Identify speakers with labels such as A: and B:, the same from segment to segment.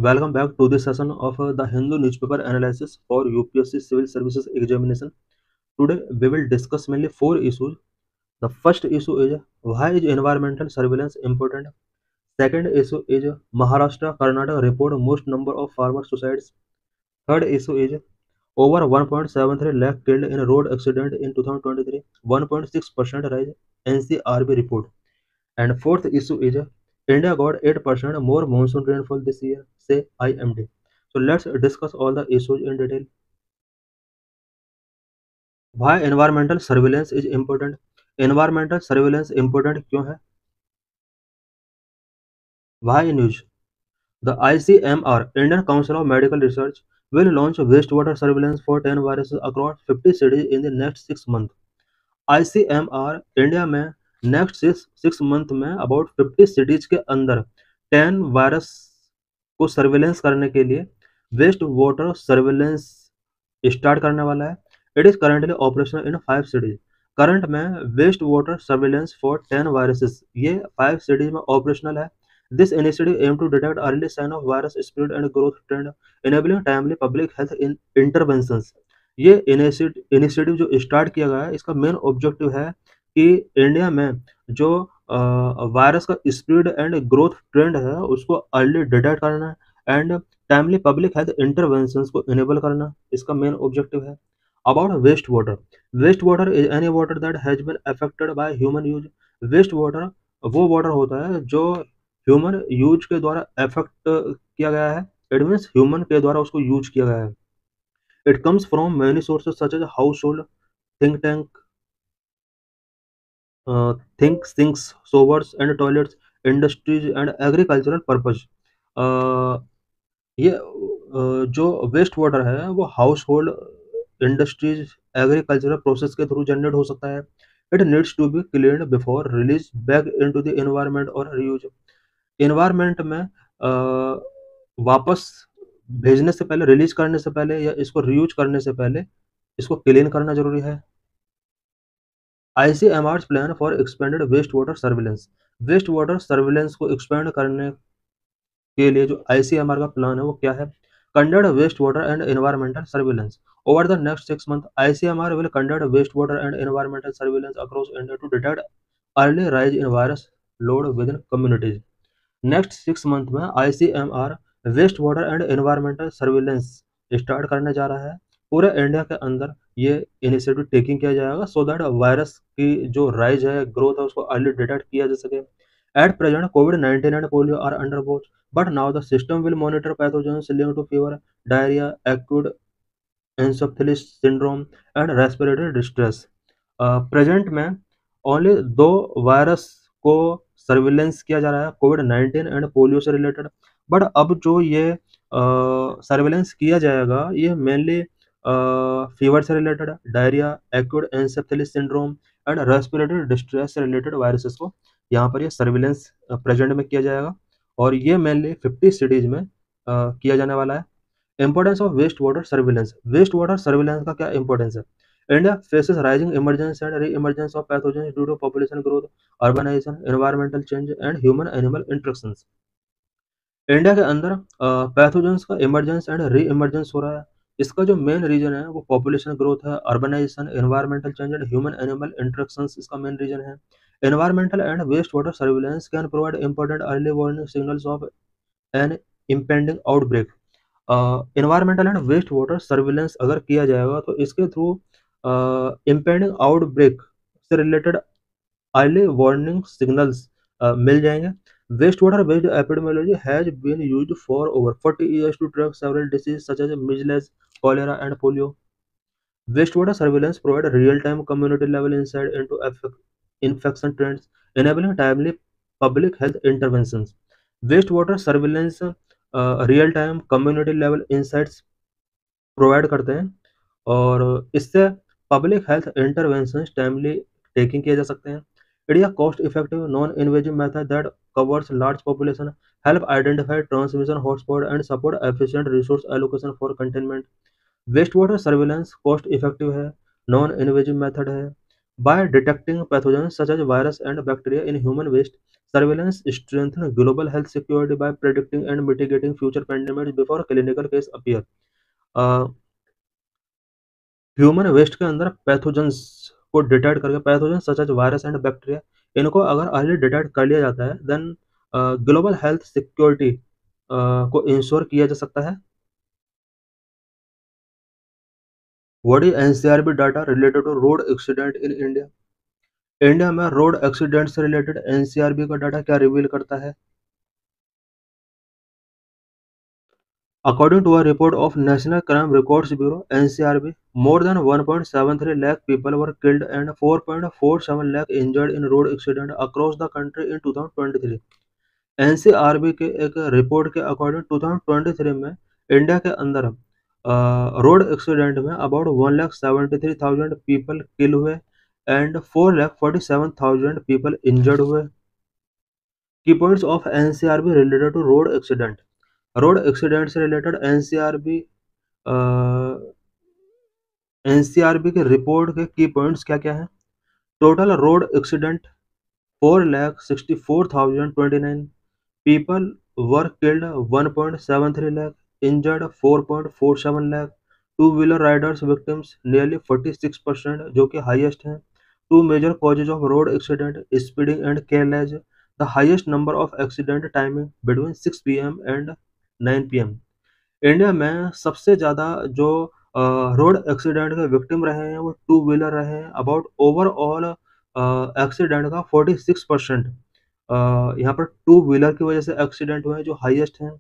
A: Welcome back to this session of the Hindu newspaper analysis for UPSC Civil Services Examination. Today we will discuss mainly four issues. The first issue is why is environmental surveillance important? Second issue is Maharashtra Karnataka report most number of farmer suicides. Third issue is over 1.73 lakh killed in a road accident in 2023, 1.6% rise NCRB report. And fourth issue is India got 8% more monsoon rainfall this year, say IMD. So let's discuss all the issues in detail. Why environmental surveillance is important? Environmental surveillance important क्यों है? Why news? The ICMR, Indian Council of Medical Research, will launch wastewater surveillance for 10 viruses across 50 cities in the next 6 months. ICMR India में next six month में about 50 cities के अंदर 10 virus को surveillance करने के लिए वेस्ट वाटर सर्वेलेंस स्टार्ट करने वाला है. It is currently operational in 5 cities. Current में waste water surveillance for 10 viruses ये 5 सिटीज में ऑपरेशनल है. This initiative aim to detect early sign of virus spread and growth trend enabling timely public health interventions. ये initiative जो start किया गया है इसका मेन ऑब्जेक्टिव है कि इंडिया में जो वायरस का स्प्रेड एंड ग्रोथ ट्रेंड है उसको अर्ली डिटेक्ट करना and timely public health interventions को इनेबल करना इसका मेन ऑब्जेक्टिव है. About waste water is any water that has been affected by human use. Waste water वो वाटर होता है जो ह्यूमन यूज के द्वारा अफेक्ट किया गया है. इट मीन्स ह्यूमन के द्वारा उसको यूज किया गया है. It comes from many sources such as household, think tank, think sinks, showers and toilets, industries and agricultural purpose. Uh, ये जो वेस्ट वाटर है वो household industries agricultural process के थ्रू जनरेट हो सकता है. It needs to be cleaned before release back into the environment और reuse. Environment में वापस भेजने से पहले, रिलीज करने से पहले या इसको रीयूज करने से पहले इसको क्लीन करना जरूरी है. ICMR's plan for expanded waste water surveillance. Waste water surveillance को एक्सपेंड करने के लिए जो ICMR का प्लान है वो क्या है? Conduct waste water and environmental surveillance. Over the next 6 months, ICMR will conduct wastewater and environmental surveillance across India to detect early rise in virus load within communities. Next 6 month में ICMR waste water and environmental surveillance start करने जा रहा है. पूरे India के अंदर ये initiative taking किया जाएगा सो दैट वायरस की जो राइज है, ग्रोथ है, उसको अर्ली डिटेक्ट किया जा सके. At present COVID-19 and polio are under watch but now the system will monitor pathogens linked to fever, diarrhoea, acute encephalitis syndrome and respiratory distress. Present में only 2 virus को surveillance किया जा रहा है, COVID-19 and polio से related. But अब जो ये सर्विलेंस किया जाएगा ये मेनली फीवर से related, diarrhoea, acute encephalitis syndrome and respiratory distress से रिलेटेड वायरसेस को यहाँ पर ये सर्विलेंस प्रेजेंट में किया जाएगा और ये मेनली 50 सिटीज में किया जाने वाला है. Importance of waste water surveillance. Waste water surveillance का क्या इंपॉर्टेंस है? India faces rising emergence and re-emergence of pathogens due to population growth, urbanization, environmental change and human-animal interactions. India के अंदर पैथोजेंस का इमरजेंस एंड री इमरजेंस हो रहा है. इसका जो मेन रीजन है वो पॉपुलेशन ग्रोथ है, urbanisation, environmental change and human animal interactions इसका मेन रीजन है. Environmental and waste water surveillance can provide important early warning signals of an impending outbreak. Environmental and waste water surveillance अगर किया जाएगा तो इसके through impending outbreak से related early warning signals मिल जाएंगे. Waste water based epidemiology has been used for over 40 years to track several diseases such as measles, cholera and polio. Wastewater surveillance provide real-time community level insight into infection trends, enabling timely public health interventions. Wastewater surveillance real time community level insights provide करते हैं और इससे public health intervention timely taking किए जा सकते हैं. It is a cost effective non invasive method that covers large population, help identify transmission hotspot and support efficient resource allocation for containment. Waste water surveillance cost effective है, non invasive method है. By detecting pathogens such as virus and bacteria in human waste, Surveillance strengthens global health security by predicting and mitigating future pandemics before clinical case appear. Human waste के अंदर pathogens को detect करके pathogen such as virus and bacteria इनको अगर early detect कर लिया जाता है देन ग्लोबल हेल्थ सिक्योरिटी को इंश्योर किया जा सकता है। What is NCRB data related to road accident in India? India में रोड एक्सीडेंट से रिलेटेड एनसीआरबी का डाटा क्या रिवील करता है? According to a report of National Crime Records Bureau (NCRB), more than 1.73 lakh people were killed and 4.47 lakh injured in road accidents across the country in 2023। NCRB के एक report के according 2023 में India के अंदर road accident में about 1,73,000 people kill हुए and 4,47,000 people injured हुए। Key points of NCRB related to road accident. Road accident से रिलेटेड एनसीआरबी के रिपोर्ट के की पॉइंट्स क्या क्या है? Total road accident 4,64,029, people were killed 1.73 lakh, injured 4.47 lakh, two-wheeler riders victims nearly 46% जो कि highest हैं। Two major causes of road accident: speeding and careless. The highest number of accident timing between 6 p.m. and 9 p.m. India में सबसे ज़्यादा जो road accident के victim रहे हैं वो टू व्हीलर रहे हैं। अबाउट ओवरऑल एक्सीडेंट का 46% यहाँ पर टू व्हीलर की वजह से एक्सीडेंट हुए हैं जो हाईएस्ट हैं।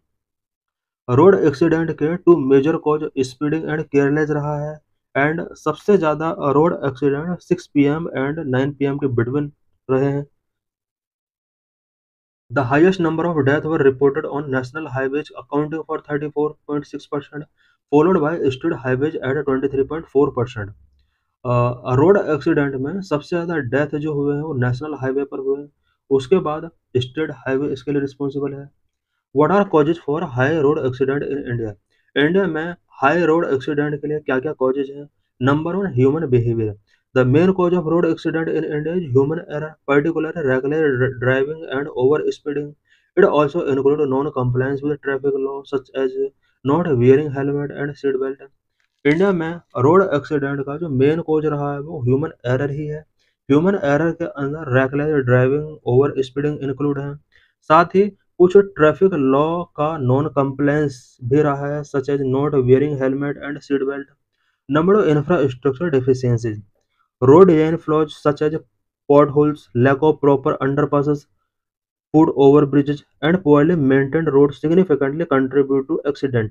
A: रोड एक्सीडेंट के two major cause speeding and careless रहा है एंड सबसे ज़्यादा road accident 6 PM and 9 PM के बिटवीन रहे हैं। The highest number of deaths were reported on national highways, accounting for 34.6%, followed by state highways at 23.4%। Road accident में सबसे ज़्यादा डेथ जो हुए हैं वो नेशनल हाईवे पर हुए हैं, उसके बाद स्टेट हाईवे इसके लिए रिस्पॉन्सिबल है। What are causes for high road accident in India? India में हाई रोड एक्सीडेंट के लिए क्या क्या कॉजेज हैं? Number one, human behaviour. The main cause of road accident in India is human error, particularly reckless driving and over speeding. It also includes non-compliance with traffic laws such as not wearing helmet and seat belt। India में road accident का जो main cause रहा है वो human error ही है। Human error के अंदर reckless driving, over speeding include है। साथ ही कुछ ट्रैफिक लॉ का नॉन कंप्लायंस भी रहा है such as not wearing helmet and seat belt. Number of infrastructure deficiencies. Road design flaws such as potholes, lack of proper underpasses, foot over bridges and poorly maintained roads significantly contribute to accident।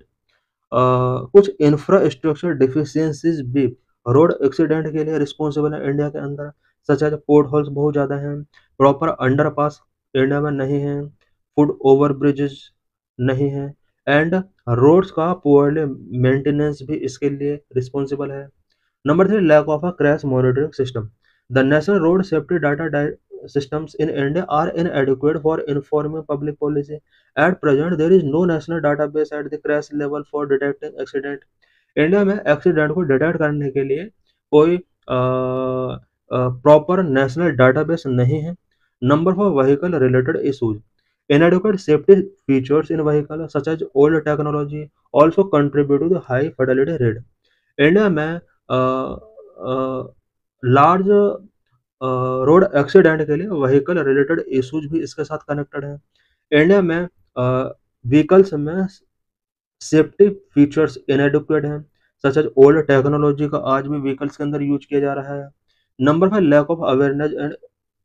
A: कुछ infrastructure deficiencies भी road accident के लिए responsible है India के अंदर, such as port holes बहुत ज़्यादा हैं, प्रॉपर अंडरपास इंडिया में नहीं है, फुट ओवर ब्रिजेस नहीं है एंड रोड्स का पुअरली मेंटेनेंस भी इसके लिए रिस्पॉन्सिबल है। Number three, lack of a crash monitoring system. The national road safety data systems in India are inadequate for informing public policy. At present, there is no national database at the crash level for detecting accident। India में accident को detect करने के लिए कोई proper national database नहीं है। Number for vehicle related issues. inadequate safety features in vehicle such as old technology also contribute to the high fatality rate। India में large road accident के लिए व्हीकल रिलेटेड इश्यूज भी इसके साथ connected है। India में व्हीकल्स में safety features इनएडिक्वेट हैं सच एज ओल्ड टेक्नोलॉजी का आज भी व्हीकल्स के अंदर यूज किया जा रहा है। Number 5, lack of awareness and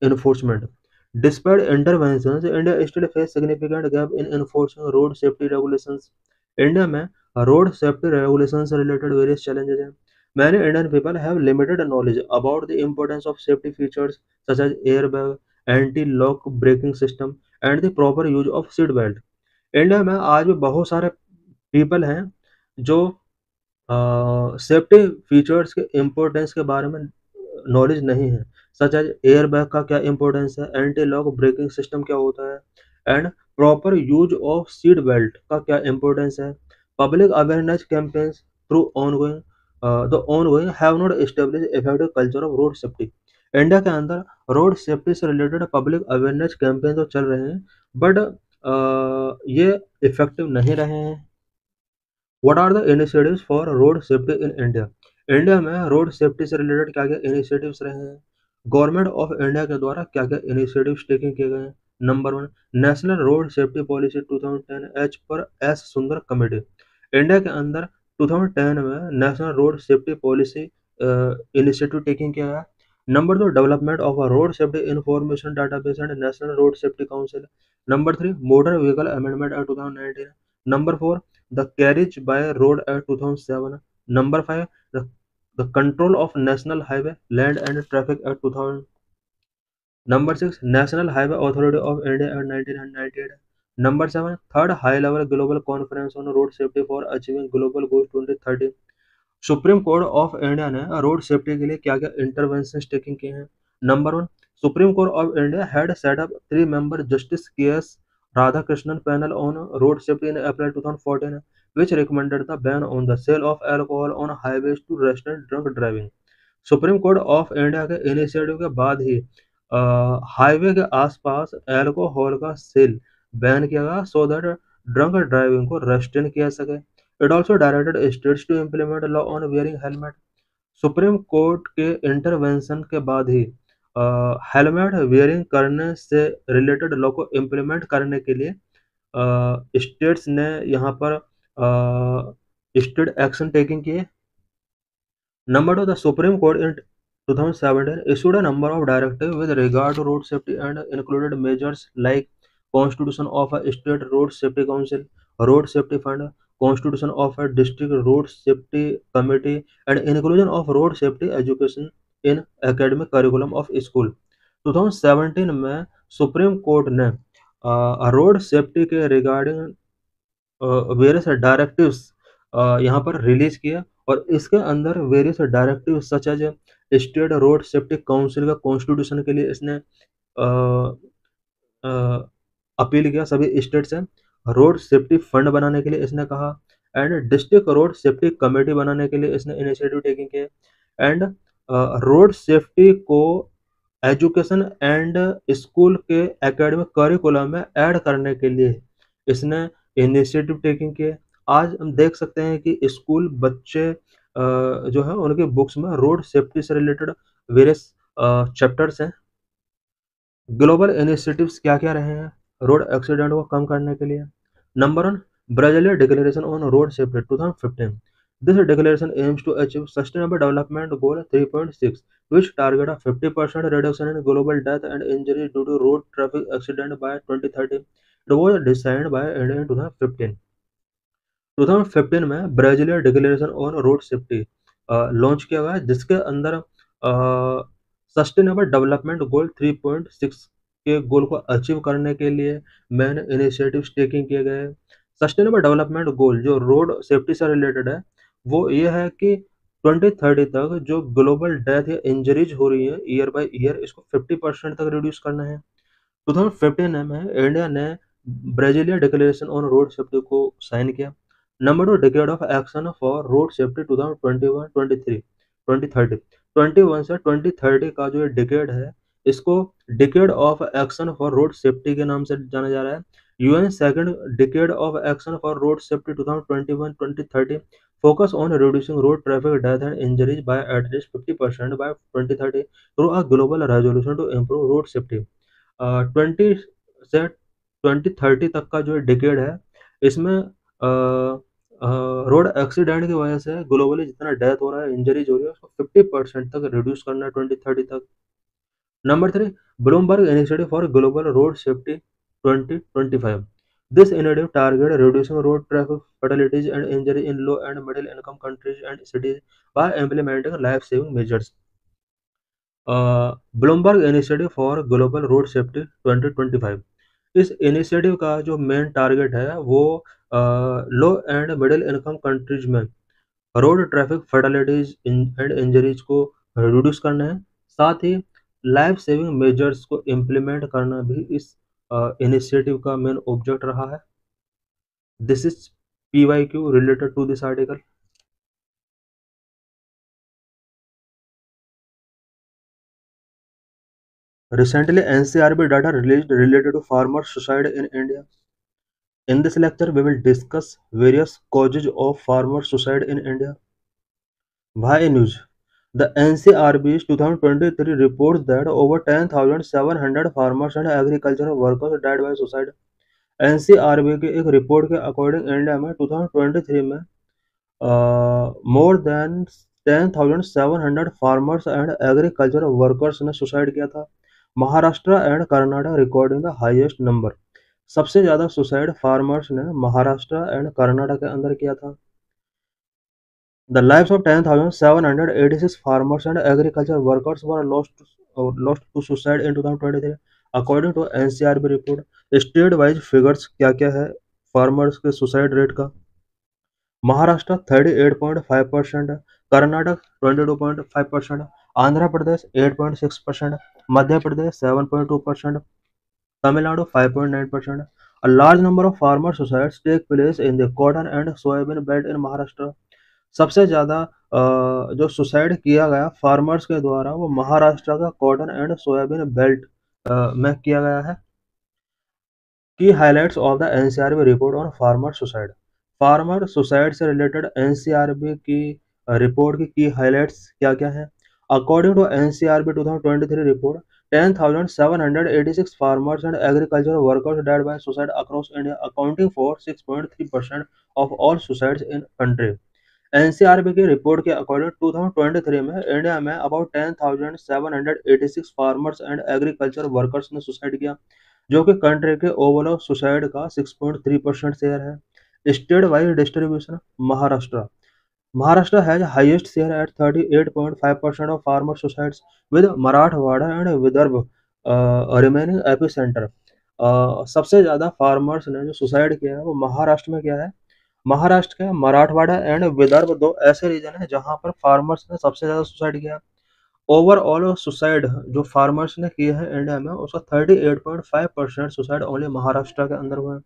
A: enforcement. Despite interventions, India still face significant gap in enforcing road safety regulations. India में रोड सेफ्टी रेगुलेशंस से रिलेटेड वेरियस चैलेंजेस हैं। Many Indian people have limited knowledge about the importance of safety features such as airbag, anti-lock braking system, and the proper use of seat belt। India में आज भी बहुत सारे people हैं जो safety features के importance के बारे में नॉलेज नहीं है, सच एज एयर बैग का क्या इम्पोर्टेंस है, एंटी लॉक ब्रेकिंग सिस्टम क्या होता है and proper use of seat belt का क्या इम्पोर्टेंस है। Public awareness campaigns through ongoing have not established effective culture of road safety। India के अंदर रोड सेफ्टी से रिलेटेड पब्लिक अवेयरनेस कैंपेन तो चल रहे हैं, बट ये इफेक्टिव नहीं रहे हैं। What are the initiatives for road safety in India? India में रोड सेफ्टी से रिलेटेड क्या क्या इनिशिएटिव्स रहे हैं? गवर्नमेंट ऑफ इंडिया के द्वारा क्या क्या इनिशिएटिव्स टेकिंग किए गए हैं? Number one, national road safety policy 2010 as per S Sundar committee. India के अंदर 2010 में national road safety policy initiative taking किया गया। नंबर दो, development of a road safety information database and national road safety council. Number three, motor vehicle amendment act 2019। Number four, the Carriage by Road Act 2007. Number 5, the Control of National Highway, Land and Traffic Act 2000. Number 6, National Highway Authority of India Act 1998. Number 7, Third High Level Global Conference on Road Safety for Achieving Global Goals 2030. Supreme Court of India ने road safety के लिए क्या क्या intervention taking किए हैं? Number one, Supreme Court of India had set up 3 member justice K S Radhakrishnan panel on road safety in April 2014, which recommended the ban on the sale of alcohol on highways to restrain drunk driving. Supreme Court of India के initiative के बाद ही highway के आसपास alcohol का cell ban किया गया, so that drunk driving को restrain किया सके। It also directed states to implement law on wearing helmet. Supreme court के इंटरवेंशन के बाद ही हेलमेट वेयरिंग करने से रिलेटेड लॉ को इम्प्लीमेंट करने के लिए स्टेट्स ने यहाँ पर स्टेट एक्शन टेकिंग किए। Number two, the Supreme Court in 2017 issued a number of directives with regard to road safety and included measures like constitution of a state road safety council, road safety fund, constitution of a district road safety committee, and inclusion of road safety education in academic curriculum of school. 2017 में supreme court ने road safety के regarding various directives यहाँ पर release किया, और इसके अंदर various directive such as state road safety council का कॉन्स्टिट्यूशन के लिए इसने अपील किया सभी स्टेट से। रोड सेफ्टी फंड बनाने के लिए इसने कहा, and district road safety committee बनाने के लिए इसने इनिशिएटिव टेकिंग किए, एंड रोड सेफ्टी को एजुकेशन एंड स्कूल के एकेडमिक करिकुलम में ऐड करने के लिए इसने इनिशिएटिव टेकिंग किए। आज हम देख सकते हैं कि स्कूल बच्चे जो है उनके बुक्स में रोड सेफ्टी से रिलेटेड वेरियस चैप्टर्स हैं। ग्लोबल इनिशिएटिव्स क्या-क्या रहे हैं रोड एक्सीडेंट को कम करने के लिए? Number 1, Brazilian declaration on road safety 2015. This declaration aims to achieve Sustainable Development Goal 3.6, which target a 50% reduction in global death and injury due to road traffic accident by 2030. It was signed by India in 2015. 2015 में Brazilian declaration on road safety launch किया गया है, जिसके अंदर sustainable development goal 3.6 के गोल को achieve करने के लिए मेन इनिशिएटिव्स टेकिंग किए गए हैं। सस्टेनेबल डेवलपमेंट गोल जो रोड सेफ्टी से रिलेटेड है, वो ये है कि 2030 तक जो ग्लोबल डेथ या इंजरीज हो रही है ईयर बाय ईयर, इसको 50% तक रिड्यूस करना है। 2015 में इंडिया ने Brazilian declaration on road safety को साइन किया। Number 2, decade of action for road safety 2021-23 2030। 21 से 2030 का जो ये डिकेड है, इसको decade of action for road safety के नाम से जाना जा रहा है। UN second decade of action for road safety 2021-2030 focus on reducing road traffic death and injuries by at least 50% by 2030 through a global resolution to improve road safety। 20 से 2030 तक का जो डिकेड है, इसमें रोड एक्सीडेंट की वजह से globally जितना डेथ हो रहा है, इंजरीज हो रही है, उसको 50% तक रिड्यूस करना है 2030 तक। Number 3, Bloomberg initiative for global road safety 2025। This initiative targets reducing road traffic fatalities and injury in low and middle income countries and cities by implementing life-saving measures। Bloomberg initiative for global road safety 2025, इस initiative का जो main target है वो low and middle income countries में road traffic fatalities and injuries को reduce करना है। साथ ही लाइफ सेविंग मेजर्स को इम्प्लीमेंट करना भी इस इनिशिएटिव का मेन ऑब्जेक्ट रहा है। This is PYQ related to this article. Recently, NCRB data released related to farmer suicide in India. In this lecture, we will discuss various causes of farmer suicide in India. Why news? The NCRB's 2023 reports that over 10,700 farmers and agricultural workers died by suicide. NCRB की एक report के according India में 2023 में more than 10,700 farmers and agricultural workers ने suicide किया था। Maharashtra and Karnataka recording the highest number. सबसे ज़्यादा सुसाइड फार्मर्स ने महाराष्ट्र एंड कर्नाटक के अंदर किया था। The lives of 10,786 farmers and agricultural workers were lost to suicide in 2023, according to NCRB report. State wise figures क्या क्या है फार्मर्स के सुसाइड रेट का? Maharashtra 38.5%, Karnataka 22.5%, Andhra Pradesh 8.6%, Madhya Pradesh 7.2%, Tamil Nadu 5.9%. A large number of farmer suicides take place in the cotton and soybean belt in Maharashtra. सबसे ज़्यादा जो suicide किया गया फार्मर्स के द्वारा वो महाराष्ट्र का कॉटन एंड सोयाबीन बेल्ट में किया गया है। Key highlights of the NCRB report on farmer suicide. Farmer suicide से रिलेटेड एनसीआरबी की रिपोर्ट की हाइलाइट्स क्या क्या है? According to NCRB 2023 report, 10,786 farmers and agricultural workers died by suicide across India, accounting for 6.3% of all suicides in country. NCRB की report के according 2023 में India में about 10,786 farmers and agriculture workers ने suicide किया, जो कि कंट्री के overall suicide का 6.3% शेयर है। State wise distribution, Maharashtra has highest share eight 38.5% of farmer suicides, with Marathwada and Vidarbha remaining epicentre. सबसे ज़्यादा फार्मर्स ने जो सुसाइड किया है वो महाराष्ट्र में किया है। महाराष्ट्र के मराठवाड़ा एंड विदर्भ दो ऐसे रीजन है जहां पर फार्मर्स ने सबसे ज़्यादा सुसाइड किया। ओवरऑल सुसाइड जो फार्मर्स ने किए हैं इंडिया में उसका 38.5% सुसाइड ओनली महाराष्ट्र के अंदर हुए हैं।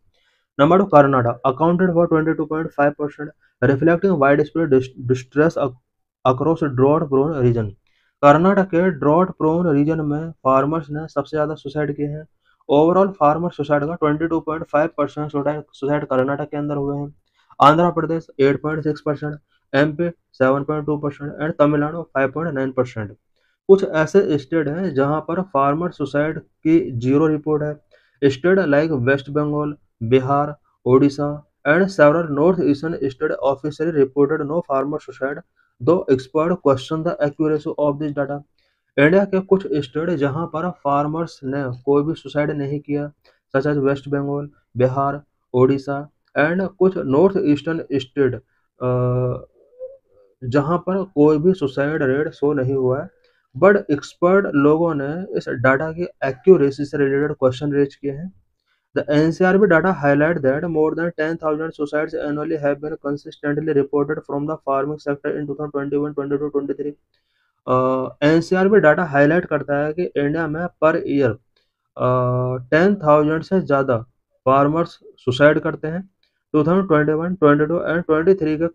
A: Number 2, Karnataka accounted for 22.5%, reflecting wide spread distress across drought prone region. Karnataka के ड्रॉट प्रोन रीजन में फार्मर्स ने सबसे ज़्यादा सुसाइड किए हैं। ओवरऑल फार्मर सुसाइड का 22.5% सुसाइड कर्नाटक के अंदर हुए हैं। Andhra Pradesh 8.6%, MP 7.2% and Tamil Nadu 5.9%। कुछ ऐसे स्टेट हैं जहां पर फार्मर सुसाइड की जीरो रिपोर्ट है। State like West Bengal, Bihar, Odisha and several north eastern state officially reported no farmer suicide, though expert question the accuracy of this data. India के कुछ स्टेट जहां पर फार्मर्स ने कोई भी सुसाइड नहीं किया, such as West Bengal, Bihar, Odisha and कुछ नॉर्थ ईस्टर्न स्टेट जहां पर कोई भी सुसाइड रेट शो नहीं हुआ है, बट एक्सपर्ट लोगों ने इस डाटा की एक्यूरेसी से रिलेटेड क्वेश्चन रेज किए हैं। The NCRB data highlight that more than 10,000 suicides annually have been consistently reported from the farming sector in 2021, 22, 23। NCRB data highlight करता है कि इंडिया में पर ईयर 10,000 से ज़्यादा फार्मर्स सुसाइड करते हैं। 2021, 22 एंड 23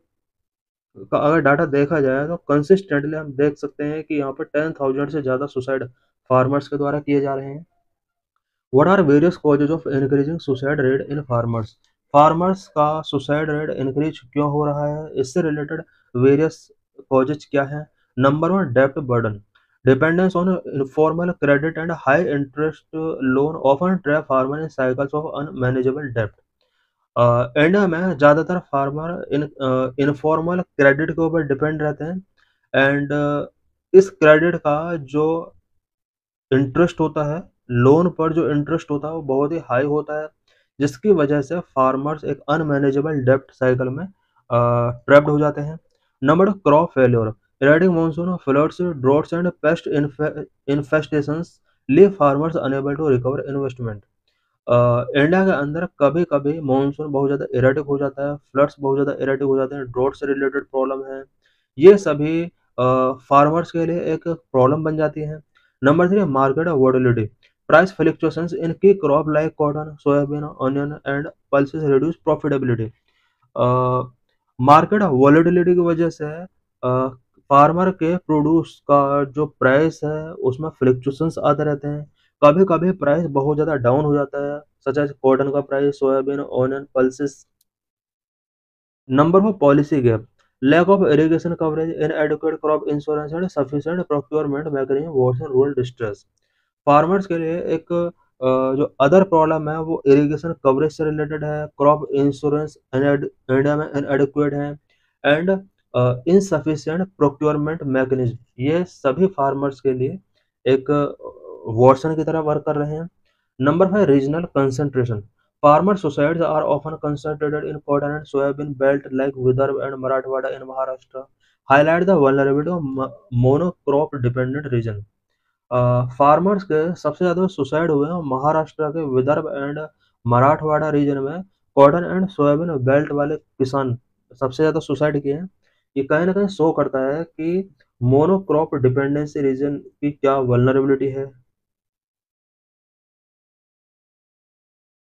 A: का अगर डाटा देखा जाए तो कंसिस्टेंटली हम देख सकते हैं कि यहाँ पर 10,000 से ज़्यादा सुसाइड फार्मर्स के द्वारा किए जा रहे हैं। What are various causes of increasing suicide rate in farmers? Farmers का सुसाइड रेट इंक्रीज क्यों हो रहा है, इससे रिलेटेड वेरियस कॉजेज क्या है? नंबर 1, डेब्ट burden. Dependence on informal credit and high interest loan often trap farmer in cycles of unmanageable डेब्ट। इंडिया में ज़्यादातर फार्मर इनफॉर्मल क्रेडिट के ऊपर डिपेंड रहते हैं एंड इस क्रेडिट का जो इंटरेस्ट होता है, लोन पर जो इंटरेस्ट होता है वो बहुत ही हाई होता है, जिसकी वजह से फार्मर्स एक अनमैनेजेबल डेब्ट साइकिल में ट्रैप्ड हो जाते हैं। Number 2, crop failure. Erratic monsoon, floods, droughts and pest infestations leave farmers unable to recover investment. India के अंदर कभी कभी मानसून बहुत ज़्यादा इरेटिक हो जाता है, फ्लड्स बहुत ज़्यादा इरेटिक हो जाते हैं, ड्रॉट से रिलेटेड प्रॉब्लम है, ये सभी फार्मर्स के लिए एक प्रॉब्लम बन जाती है। Number 3, market volatility. Price fluctuations in key crop like cotton, soybean, onion and pulses reduce profitability. Market volatility की वजह से फार्मर के प्रोड्यूस का जो प्राइस है उसमें फ्लक्चुएशंस आते रहते हैं। कभी कभी प्राइस बहुत ज़्यादा डाउन हो जाता है, सच एज कॉटन का price, soybean, onion, pulses. Number four, policy gap, lack of irrigation coverage, inadequate crop insurance and sufficient procurement mechanism worsen rural distress. Farmers के लिए एक जो अदर प्रॉब्लम है वो इरिगेशन कवरेज से रिलेटेड है, crop insurance India में inadequate है, एंड इनसफिशिएंट प्रोक्योरमेंट मैकेनिज्म, ये सभी फार्मर्स के लिए एक वर्सन की तरह वर्क कर रहे हैं। Number five, regional concentration, farmer suicides are often concentrated in cotton and soybean belt like Vidarbha and Marathwada in Maharashtra, highlight the vulnerability of monocrop dependent region. Farmers के सबसे ज़्यादा सुसाइड हुए हैं महाराष्ट्र के विदर्भ एंड मराठवाड़ा रीजन में, कॉटन एंड सोयाबीन बेल्ट वाले किसान सबसे ज़्यादा सुसाइड किए हैं। ये कहीं ना कहीं शो करता है कि मोनोक्रॉप डिपेंडेंसी रीजन की क्या वल्नरेबिलिटी है।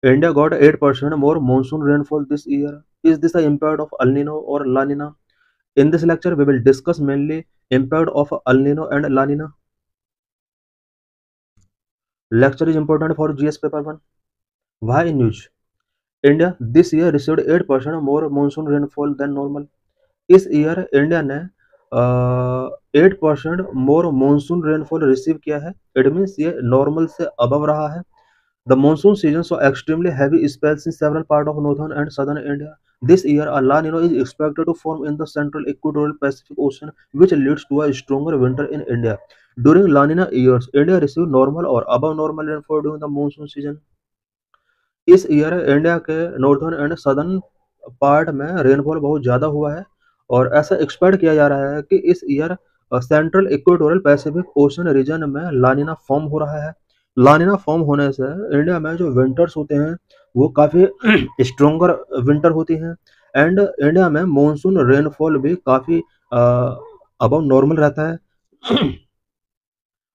A: India got 8% more monsoon rainfall this year. Is this the impact of El Nino or La Nina? In this lecture, we will discuss mainly impact of El Nino and La Nina. Lecture is important for GS paper 1. Why in news? India this year received 8% more monsoon rainfall than normal. इस year India ने 8% मोर monsoon rainfall receive किया है। It means ये normal से above रहा है। The monsoon season saw extremely heavy spells in several parts of northern and southern India. This year, a La Nina is expected to form in the central equatorial Pacific Ocean, which leads to a stronger winter in India. During La Nina years, India received normal or above normal rainfall during the monsoon season. इस year India के northern and southern part में rainfall बहुत ज़्यादा हुआ है और ऐसा expect किया जा रहा है कि इस year central equatorial Pacific ocean region में लानिना फॉर्म हो रहा है। लानिना फॉर्म होने से इंडिया में जो विंटर्स होते हैं वो काफ़ी स्ट्रोंगर विंटर होती हैं, एंड इंडिया में मॉनसून रेनफॉल भी काफ़ी अबव नॉर्मल रहता है।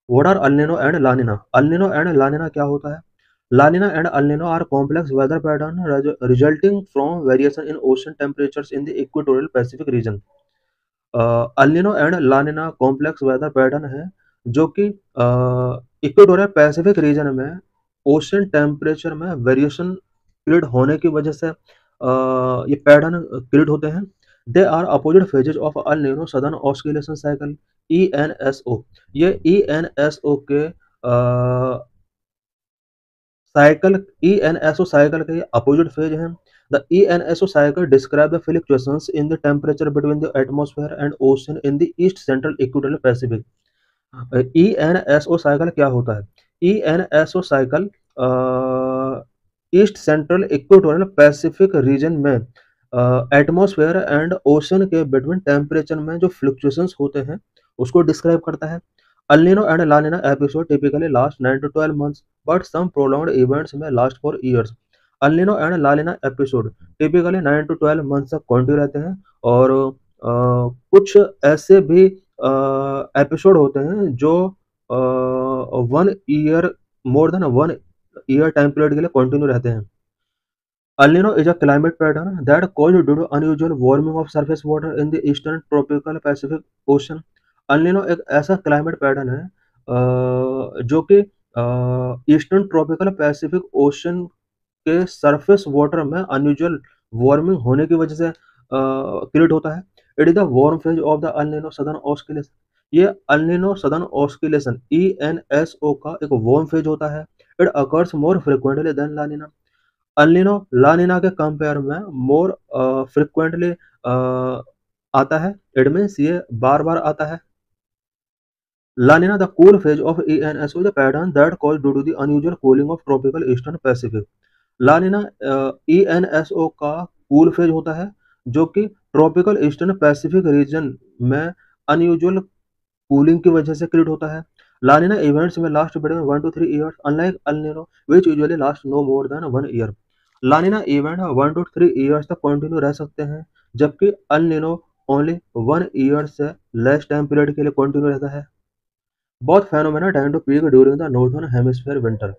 A: What are El Nino and La Nina? El Nino and La Nina क्या होता है? La Nina and El Nino are complex weather pattern resulting from variation in ocean temperatures in the equatorial Pacific region. El Nino and La Nina complex weather pattern है जो कि equatorial Pacific region में ocean temperature में variation create होने की वजह से ये पैटर्न क्रिएट होते हैं। They are opposite phases of El Nino southern oscillation cycle, ENSO। ये ENSO के साइकिल, ENSO साइकिल के अपोजिट फेज हैं। The ENSO cycle describe the fluctuations in the temperature between the atmosphere and ocean in the east central equatorial Pacific। ENSO cycle क्या होता है? ENSO cycle east central equatorial Pacific region में atmosphere and ocean के between temperature में जो fluctuations होते हैं उसको डिस्क्राइब करता है। El Nino and La Nina episode typically last 9 to 12 months, but some prolonged events may last for years. El Nino and La Nina episode typically 9 to 12 months तक continue रहते हैं और कुछ ऐसे भी एपिसोड होते हैं जो 1 year, more than 1 year time period के लिए कंटिन्यू रहते हैं। El Nino is a climate pattern that caused due to unusual warming of surface water in the eastern tropical Pacific Ocean. El Nino एक ऐसा climate pattern है जो कि eastern tropical Pacific Ocean के सरफेस वाटर में unusual warming होने की वजह से क्रिएट होता है। It is the warm phase of the El Nino southern oscillation. ये El Nino southern oscillation ENSO का एक वार्म फेज होता है। It occurs more frequently than La Nina. El Nino La Nina के कंपेयर में more frequently आता है। It means ये बार बार आता है। La Nina, the cool phase of ENSO, is a pattern that caused due to the unusual cooling of tropical eastern Pacific. La Nina ENSO का cool phase होता है जो कि ट्रॉपिकल ईस्टर्न पैसिफिक रीजन में unusual cooling की वजह से create होता है। La Nina events में last between 1 to 3 years, unlike El Nino which usually lasts no more than 1 year. La Nina event 1 to 3 years तक कंटिन्यू रह सकते हैं, जबकि El Nino ओनली 1 ईयर से लेस टाइम पीरियड के लिए कंटिन्यू रहता है। Both phenomena tend to peak during the northern hemisphere winter.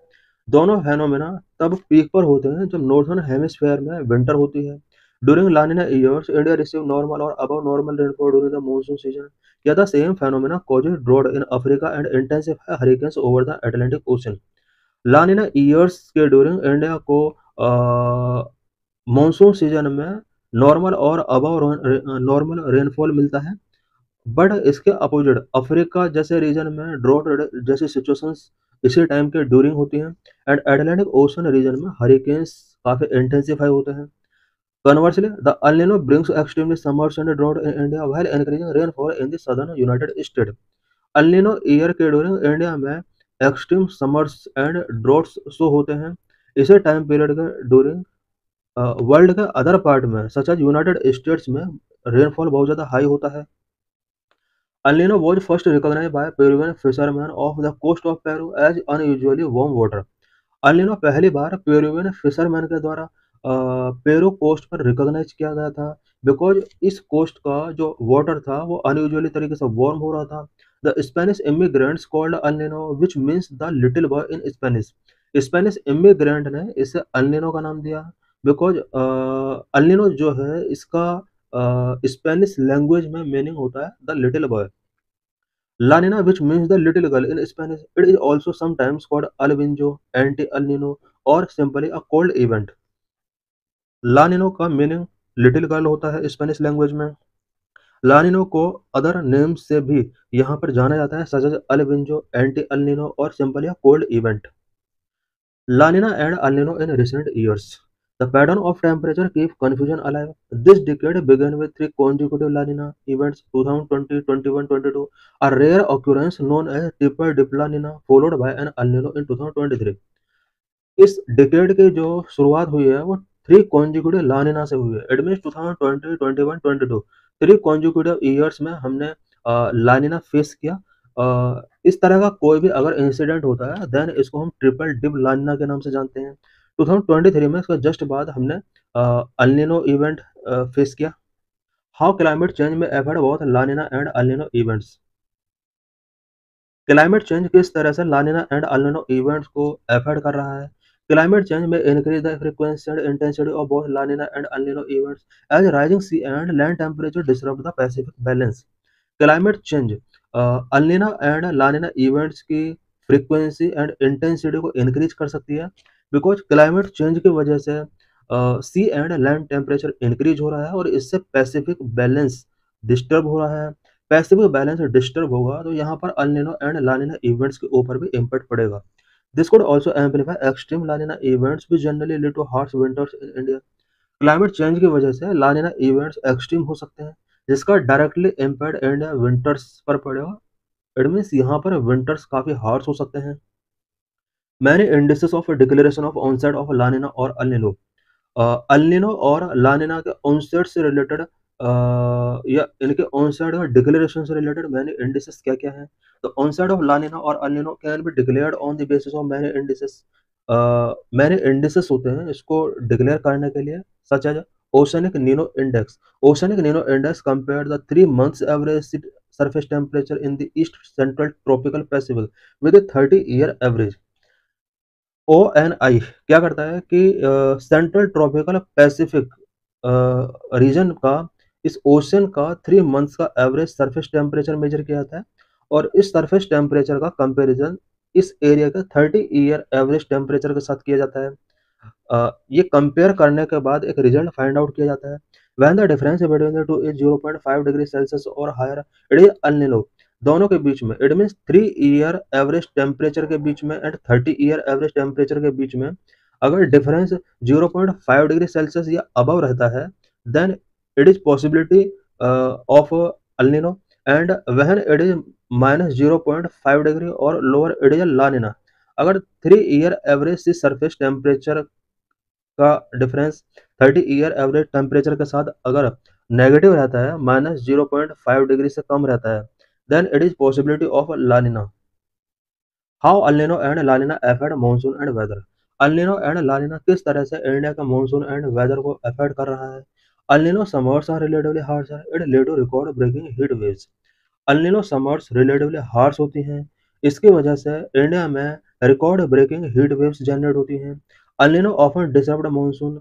A: दोनों फेनोमेना तब पीक पर होते हैं जब नॉर्थर्न हेमिस्फीयर में विंटर होती है। During La Nina years India receive normal और above normal rainfall during the monsoon season. या the same phenomena causes drought in Africa and intensify hurricanes over the Atlantic Ocean. La Nina years के during India को monsoon season में normal और above normal rainfall मिलता है, but इसके opposite Africa जैसे region में ड्रॉट जैसी सिचुएशंस इसी टाइम के ड्यूरिंग होती हैं, एंड अटलांटिक ओशन रीजन में हरिकेन्स काफी इंटेंसिफाई होते हैं। Conversely the El Nino brings extremely summers and drought in India while encouraging rainfall in the southern United state. El Nino year के during India में extreme summers and droughts show होते हैं। इसी time period के during world के other part में such as United States में rainfall बहुत ज़्यादा हाई होता है। El Nino was first recognized by Peruvian fishermen of the coast of Peru as unusually warm water. El Nino पहली बार Peruvian fisherman के द्वारा पेरू कोस्ट पर रिकॉग्नाइज किया गया था, बिकॉज इस कोस्ट का जो वाटर था वो अनयूजुअली तरीके से वार्म हो रहा था। The Spanish immigrants called El Nino which means the little boy in Spanish. Spanish immigrant ने इसे अल नीनो का नाम दिया, बिकॉज अल नीनो जो है इसका स्पेनिश लैंग्वेज में मीनिंग होता है the little boy. La Nina, which means the little girl in Spanish, it is also sometimes called Alvinjo, anti-El Nino, or simply a cold event. La Nino का meaning little girl होता है Spanish language में। ला निनो को other name से भी यहाँ पर जाना जाता है, सच एज अल्विंजो, एंटी अल निनो और simply a cold event. La Nina and El Nino in recent years. The pattern of temperature keeps confusion alive. This decade began with three consecutive La Nina events: 2020, 21, 22, a rare occurrence known as triple dip La Nina, followed by an El Nino in 2023. इस decade की जो शुरुआत हुई है वो three consecutive लानिना से हुई है। It means 2020, 21, 22 three consecutive years में हमने लानिना फेस किया। इस तरह का कोई भी अगर इंसिडेंट होता है देन इसको हम ट्रिपल डिप लानिना के नाम से जानते हैं। 2023 में इसका जस्ट बाद हमने अल्निनो इवेंट फेस किया। How climate change may affect both La Nina and El Nino events. Climate change किस तरह से La Nina and El Nino events को अफेक्ट कर रहा है। Climate change may increase the frequency and intensity of both La Nina and El Nino events as rising sea and land temperature disturb the Pacific balance. Climate change El Nina and La Nina events की frequency and intensity को increase कर सकती है, because climate change की वजह से सी and land temperature increase हो रहा है और इससे पैसिफिक बैलेंस डिस्टर्ब हो रहा है। पैसिफिक बैलेंस डिस्टर्ब होगा तो यहाँ पर El Nino and La Nina events के ऊपर भी इम्पैक्ट पड़ेगा। This could also amplify extreme La Nina events which generally lead to harsh winters in India. Climate change की वजह से ला नीना इवेंट्स एक्सट्रीम हो सकते हैं, जिसका डायरेक्टली इम्पैक्ट इंडिया विंटर्स पर पड़ेगा। इट मीन्स यहाँ पर विंटर्स काफी हार्श हो सकते हैं। Many indices of declaration of onset of La Nina और अल नीनो। अल नीनो और ला नीना के ऑनसेट से रिलेटेड या इनके ऑनसेट और डिक्लेरेशन से रिलेटेड मैंने इंडिसेस क्या क्या हैं। तो ऑनसेट ऑफ ला नीना और El Nino can be declared on the basis of many indices. Many indices होते हैं इसको डिक्लेयर करने के लिए, such as oceanic Nino index. Oceanic Nino index compare the 3 months average surface temperature in the east central tropical Pacific with a 30-year average। ONI क्या करता है कि सेंट्रल ट्रॉपिकल पैसिफिक रीजन का, इस ओशन का 3 मंथ्स का average surface temperature measure किया जाता है और इस सरफेस टेम्परेचर का कंपैरिजन इस एरिया का 30 ईयर एवरेज टेम्परेचर के साथ किया जाता है। ये कंपेयर करने के बाद एक रिजल्ट फाइंड आउट किया जाता है। When the difference between the two is 0.5 degree Celsius और higher, it is El Nino. दोनों के बीच में, it means 3 year average temperature के बीच में एंड 30 ईयर एवरेज टेम्परेचर के बीच में अगर डिफरेंस 0.5 डिग्री सेल्सियस या अबव रहता है then it is possibility of El Nino, and when it is -0.5 degree और lower it is La Nina. अगर 3 ईयर एवरेज से सरफेस टेम्परेचर का डिफरेंस 30 ईयर एवरेज टेम्परेचर के साथ अगर नेगेटिव रहता है, -0.5 डिग्री से कम रहता है, then it is possibility of La Nina. How El Nino and La Nina affect monsoon and weather. El Nino and La Nina किस तरह से इंडिया का मानसून एंड वेदर को अफेक्ट कर रहा है। El Nino summers are relatively harsh, it lead to record breaking heat waves. El Nino summers relatively harsh होती हैं, इसकी वजह से इंडिया में record breaking heat waves generate होती हैं। El Nino often disrupt monsoon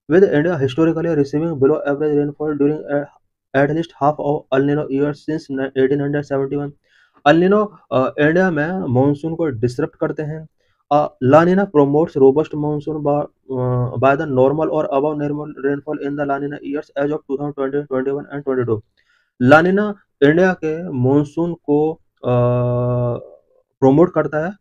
A: with India historically receiving below average rainfall during at least half of El Nino years since 1871। El Nino India में monsoon को disrupt करते हैं La Nina promotes robust monsoon by the normal or above normal rainfall in the La Nina years as of 2020, 21 and 22. लानिना India के monsoon को promote करता है।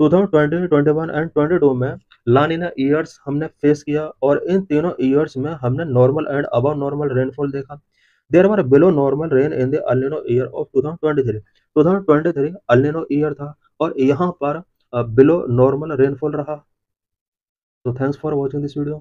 A: 2020, 21 and 22 में लानिना years हमने फेस किया और इन तीनों ईयर्स में हमने normal and above normal rainfall देखा। There were below normal rain in the El Nino year of 2023। 2023 El Nino year था और यहाँ पर बिलो नॉर्मल रेनफॉल रहा। So thanks for watching this video.